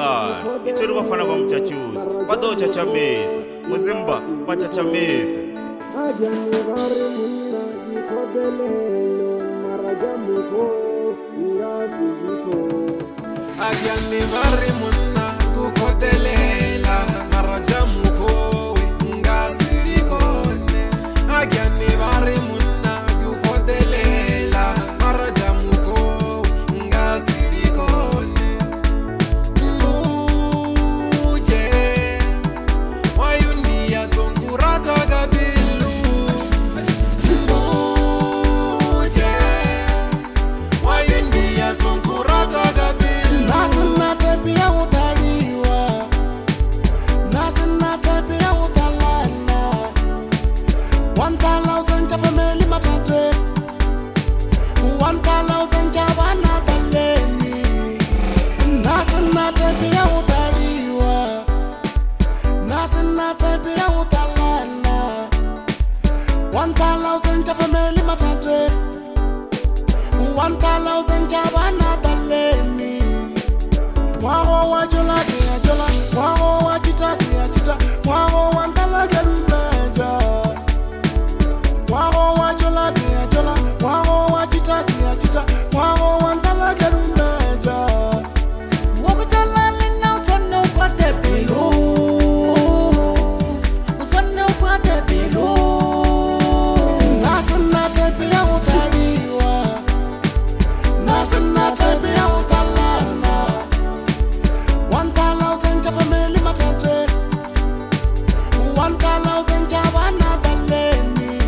PR itsuri bafana ba mchachuzi bado chachamisa muzimba bachachamisa Agyani bari munna gukodelela marajamuko ngasirikone Agyani bari munna gukodelela marajamuko ngasirikone Uje wayundi ya sonkurata gabilu Uje wayundi ya sonkurata gabilu Nasina tabia utaliwa, nasina tabia utalana. 1,000 cha family matate, 1,000 cha wana baleni. Nasina tabia utaliwa, nasina tabia utalana. 1,000 cha family matate, 1,000 cha wana baleni. Mwaho wa jola kia jola, mwaho wa chita kia chita, mwaho wa ndala gerumeja. Mwaho wa jola kia jola, mwaho wa chita kia chita, mwaho wa ndala gerumeja. Wokujola lina usone upate pilu, usone upate pilu. Nasina tabia utaliwa, nasina tabia utalana. 1,000 cha family matate, 1,000 cha wana baleni.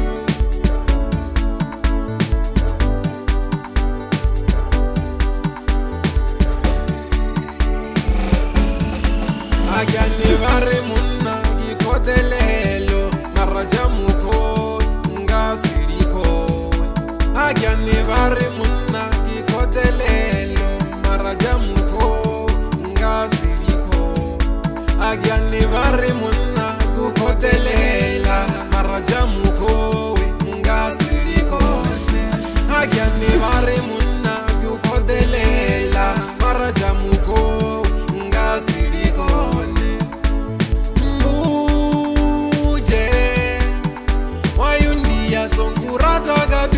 Agyani bari munna gikodelelo marajamuko ngasirikone Agyani bari munna gikodelelo marajamuko ngasirikone Agyani bari munna gukodelela marajamuko ngasirikone Agyani bari munna gukodelela marajamuko ngasirikone Uje wayundi ya sonkurata gabi